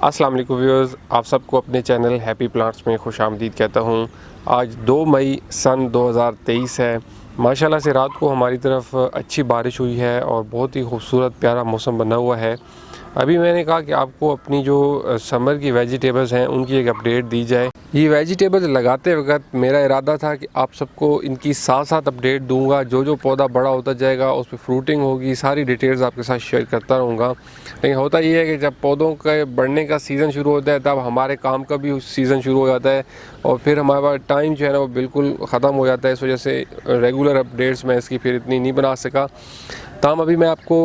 अस्सलाम वालेकुम व्यूअर्स, आप सबको अपने चैनल हैप्पी प्लांट्स में खुशामदीद कहता हूँ। आज 2 मई सन 2023 है। माशाल्लाह से रात को हमारी तरफ अच्छी बारिश हुई है और बहुत ही खूबसूरत प्यारा मौसम बना हुआ है। अभी मैंने कहा कि आपको अपनी जो समर की वेजिटेबल्स हैं उनकी एक अपडेट दी जाए। ये वेजिटेबल्स लगाते वक्त मेरा इरादा था कि आप सबको इनकी साथ साथ अपडेट दूंगा। जो पौधा बड़ा होता जाएगा उस पर फ्रूटिंग होगी, सारी डिटेल्स आपके साथ शेयर करता रहूँगा। लेकिन होता ये है कि जब पौधों के बढ़ने का सीज़न शुरू होता है तब हमारे काम का भी सीज़न शुरू हो जाता है और फिर हमारे पास टाइम जो है ना वो बिल्कुल ख़त्म हो जाता है। इस वजह से रेगुलर अपडेट्स मैं इसकी फिर इतनी नहीं बना सका। तमाम अभी मैं आपको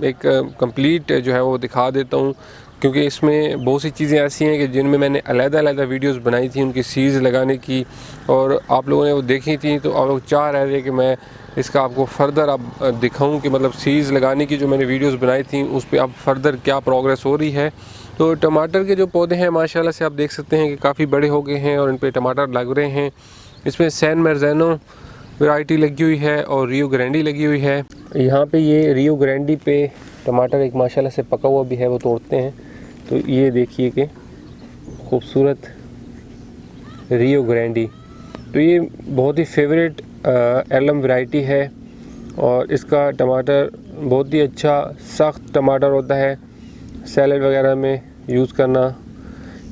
एक कंप्लीट जो है वो दिखा देता हूँ, क्योंकि इसमें बहुत सी चीज़ें ऐसी हैं कि जिनमें मैंने अलग-अलग वीडियोस बनाई थी उनकी सीड्स लगाने की, और आप लोगों ने वो देखी थी। तो आप लोग चाह रहे थे कि मैं इसका आपको फ़र्दर अब दिखाऊं कि मतलब सीड्स लगाने की जो मैंने वीडियोस बनाई थी उस पर अब फ़र्दर क्या प्रोग्रेस हो रही है। तो टमाटर के जो पौधे हैं माशाल्लाह से आप देख सकते हैं कि काफ़ी बड़े हो गए हैं और इन पर टमाटर लग रहे हैं। इसमें सैन मर्ज़ानो वैरायटी लगी हुई है और रियो ग्रैंडी लगी हुई है। यहाँ पे ये रियो ग्रैंडी पे टमाटर एक माशाल्लाह से पका हुआ भी है, वो तोड़ते हैं। तो ये देखिए कि खूबसूरत रियो ग्रैंडी, तो ये बहुत ही फेवरेट एलम वैरायटी है और इसका टमाटर बहुत ही अच्छा सख्त टमाटर होता है। सैलड वगैरह में यूज़ करना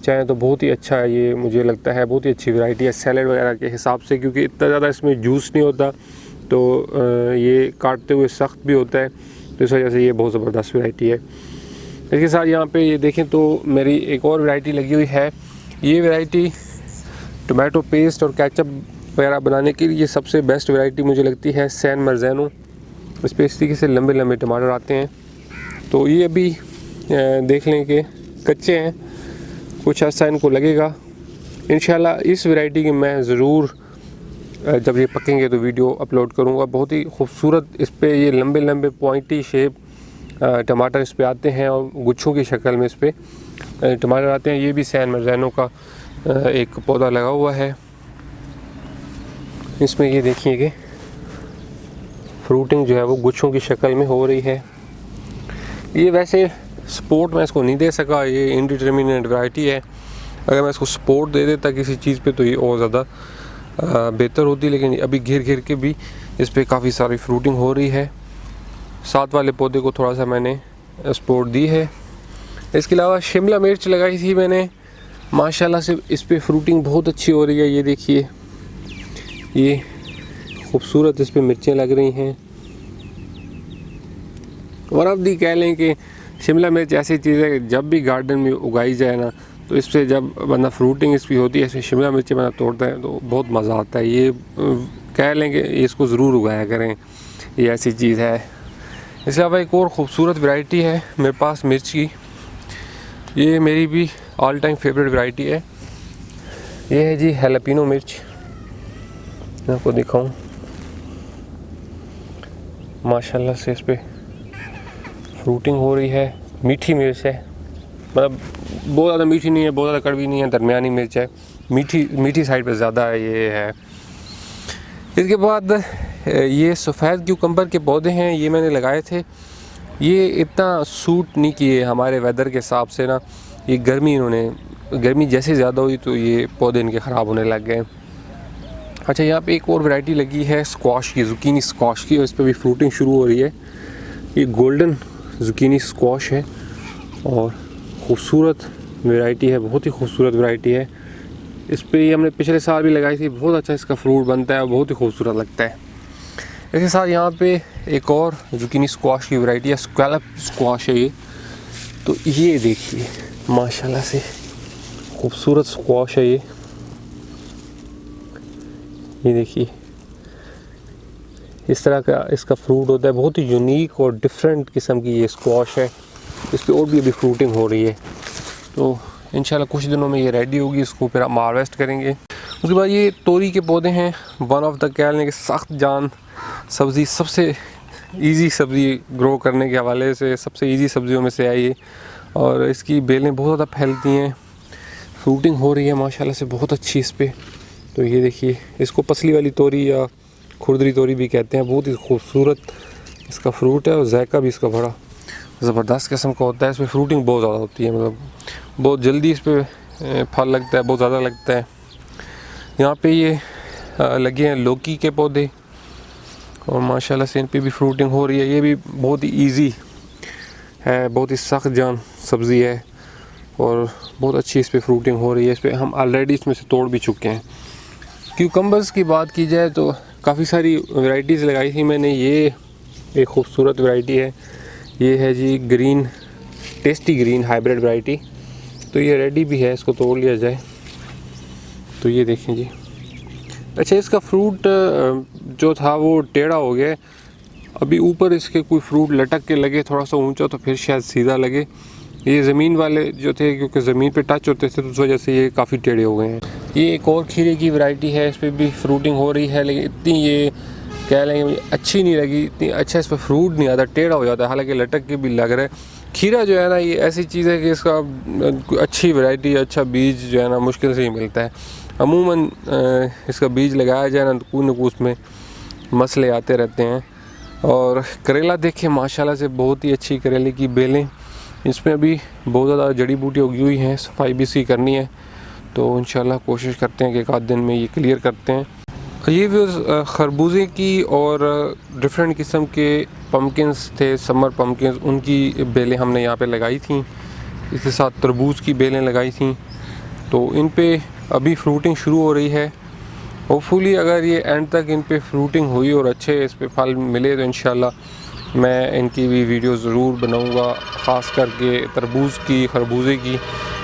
चाहें तो बहुत ही अच्छा है। ये मुझे लगता है बहुत ही अच्छी वैरायटी है सैलड वगैरह के हिसाब से, क्योंकि इतना ज़्यादा इसमें जूस नहीं होता, तो ये काटते हुए सख्त भी होता है। तो इस वजह से ये बहुत ज़बरदस्त वैरायटी है। इसके साथ यहाँ पे ये देखें तो मेरी एक और वैरायटी लगी हुई है। ये वैरायटी टोमेटो पेस्ट और केचप वगैरह बनाने के लिए सबसे बेस्ट वैरायटी मुझे लगती है सैन मर्ज़ानो। इस पर इस तरीके से लंबे लंबे टमाटर आते हैं। तो ये अभी देख लें कि कच्चे हैं, कुछ ऐसा इनको लगेगा। इंशाल्लाह इस वैरायटी की मैं ज़रूर जब ये पकेंगे तो वीडियो अपलोड करूँगा। बहुत ही खूबसूरत इस पर ये लंबे लंबे पॉइंटी शेप टमाटर इस पे आते हैं और गुच्छों की शक्ल में इस पे टमाटर आते हैं। ये भी सैन मर्ज़ानो का एक पौधा लगा हुआ है। इसमें ये देखिए कि फ्रूटिंग जो है वो गुच्छों की शक्ल में हो रही है। ये वैसे सपोर्ट मैं इसको नहीं दे सका, ये इनडिटर्मिनेट वैरायटी है। अगर मैं इसको सपोर्ट दे देता किसी चीज़ पे तो ये और ज़्यादा बेहतर होती, लेकिन अभी घिर घिर के भी इस पर काफ़ी सारी फ्रूटिंग हो रही है। साथ वाले पौधे को थोड़ा सा मैंने सपोर्ट दी है। इसके अलावा शिमला मिर्च लगाई थी मैंने, माशाल्लाह से इस पर फ्रूटिंग बहुत अच्छी हो रही है। ये देखिए ये खूबसूरत इस पर मिर्चें लग रही हैं। और अब दी कह लें कि शिमला मिर्च ऐसी चीज़ है कि जब भी गार्डन में उगाई जाए ना तो इस पर जब बंदा फ्रूटिंग इस पर होती है, इसमें शिमला मिर्ची बंदा तोड़ता है तो बहुत मज़ा आता है। ये कह लें कि इसको ज़रूर उगाया करें, ये ऐसी चीज़ है। इसके अलावा एक और ख़ूबसूरत वैरायटी है मेरे पास मिर्च की, ये मेरी भी ऑल टाइम फेवरेट वैरायटी है। ये है जी हैलापिनो मिर्च। मैं आपको दिखाऊं, माशाल्लाह से इस पर फ्रूटिंग हो रही है। मीठी मिर्च है, मतलब बहुत ज़्यादा मीठी नहीं है, बहुत ज़्यादा कड़वी नहीं है, दरमियानी मिर्च है। मीठी साइड पे ज़्यादा ये है। इसके बाद ये सफ़ेद क्यूकम्बर के पौधे हैं, ये मैंने लगाए थे। ये इतना सूट नहीं किए हमारे वेदर के हिसाब से ना, ये गर्मी जैसे ज़्यादा हुई तो ये पौधे इनके ख़राब होने लग गए। अच्छा, यहाँ पे एक और वैरायटी लगी है स्क्वाश की, ज़ुकीनी स्क्वाश की, और इस पर भी फ्रूटिंग शुरू हो रही है। ये गोल्डन ज़ुकीनी स्क्वाश है और ख़ूबसूरत वैरायटी है, बहुत ही खूबसूरत वैरायटी है। इस पर ये हमने पिछले साल भी लगाई थी, बहुत अच्छा इसका फ्रूट बनता है और बहुत ही खूबसूरत लगता है। इसके साथ यहाँ पे एक और ज़ुकीनी स्क्वाश की वैरायटी है, स्कैलप स्क्वाश है ये। तो ये देखिए माशाल्लाह से खूबसूरत स्क्वाश है ये देखिए इस तरह का इसका फ्रूट होता है, बहुत ही यूनिक और डिफरेंट किस्म की ये स्क्वाश है। इस पर और भी अभी फ्रूटिंग हो रही है, तो इंशाल्लाह कुछ दिनों में ये रेडी होगी, इसको फिर हम हार्वेस्ट करेंगे। उसके बाद ये तोरी के पौधे हैं, वन ऑफ द कह लें कि सख्त जान सब्ज़ी, सबसे इजी सब्ज़ी ग्रो करने के हवाले से सबसे इजी सब्ज़ियों में से है ये, और इसकी बेलें बहुत ज़्यादा फैलती हैं। फ्रूटिंग हो रही है माशाल्लाह से बहुत अच्छी इस पर। तो ये देखिए इसको पसली वाली तोरी या खुरदरी तोरी भी कहते हैं। बहुत ही खूबसूरत इसका फ्रूट है और जायका भी इसका बड़ा ज़बरदस्त किस्म का होता है। इसमें फ्रूटिंग बहुत ज़्यादा होती है, मतलब बहुत जल्दी इस पर फल लगता है, बहुत ज़्यादा लगता है। यहाँ पे ये लगे हैं लौकी के पौधे और माशाल्लाह से इन पे भी फ्रूटिंग हो रही है। ये भी बहुत ही ईजी है, बहुत ही सख्त जान सब्ज़ी है और बहुत अच्छी इस पे फ्रूटिंग हो रही है। इस पे हम ऑलरेडी इसमें से तोड़ भी चुके हैं। क्यूकम्बर्स की बात की जाए तो काफ़ी सारी वैरायटीज़ लगाई थी मैंने। ये एक खूबसूरत वैरायटी है, ये है जी green, tasty green hybrid variety. तो ये रेडी भी है, इसको तोड़ लिया जाए तो ये देखें जी। अच्छा, इसका फ्रूट जो था वो टेढ़ा हो गया, अभी ऊपर इसके कोई फ्रूट लटक के लगे थोड़ा सा ऊंचा तो फिर शायद सीधा लगे। ये ज़मीन वाले जो थे, क्योंकि ज़मीन पे टच होते थे तो उस वजह से ये काफ़ी टेढ़े हो गए हैं। ये एक और खीरे की वैरायटी है, इस पर भी फ्रूटिंग हो रही है, लेकिन इतनी ये कह लेंगे मुझे अच्छी नहीं लगी, इतनी अच्छा इस पर फ्रूट नहीं आता, टेढ़ा हो जाता है, हालांकि लटक के भी लग रहा है। खीरा जो है ना, ये ऐसी चीज़ है कि इसका अच्छी वैरायटी, अच्छा बीज जो है ना मुश्किल से ही मिलता है। अमूमन इसका बीज लगाया जाए ना तो उसमें मसले आते रहते हैं। और करेला देखें माशाल्लाह से बहुत ही अच्छी करेले की बेलें, इसमें अभी बहुत ज़्यादा जड़ी बूटी उगी हुई हैं, सफाई भी इसकी करनी है तो इंशाल्लाह कोशिश करते हैं कि एक आध दिन में ये क्लियर करते हैं। ये भी खरबूजे की और डिफरेंट किस्म के पम्पकिन्स थे, समर पम्पकिन्स, उनकी बेलें हमने यहाँ पे लगाई थी। इसके साथ तरबूज की बेलें लगाई थी, तो इन पे अभी फ्रूटिंग शुरू हो रही है। होपफुली अगर ये एंड तक इन पे फ्रूटिंग हुई और अच्छे इस पे फल मिले तो इंशाल्लाह मैं इनकी भी वीडियो ज़रूर बनाऊंगा, ख़ास करके तरबूज की, खरबूजे की,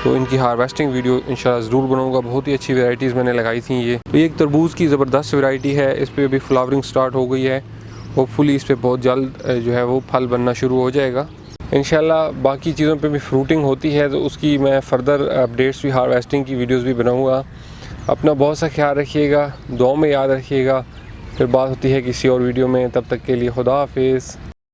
तो इनकी हार्वेस्टिंग वीडियो इंशाल्लाह ज़रूर बनाऊंगा। बहुत ही अच्छी वैरायटीज़ मैंने लगाई थी। ये तो एक तरबूज़ की ज़बरदस्त वैरायटी है, इस पर अभी फ्लावरिंग स्टार्ट हो गई है। होपफुली इस पर बहुत जल्द जो है वो फल बनना शुरू हो जाएगा इंशाल्लाह। बाकी चीज़ों पे भी फ्रूटिंग होती है तो उसकी मैं फ़र्दर अपडेट्स भी, हार्वेस्टिंग की वीडियोस भी बनाऊंगा। अपना बहुत सा ख्याल रखिएगा, दुआ में याद रखिएगा। फिर बात होती है किसी और वीडियो में, तब तक के लिए खुदा हाफिज़।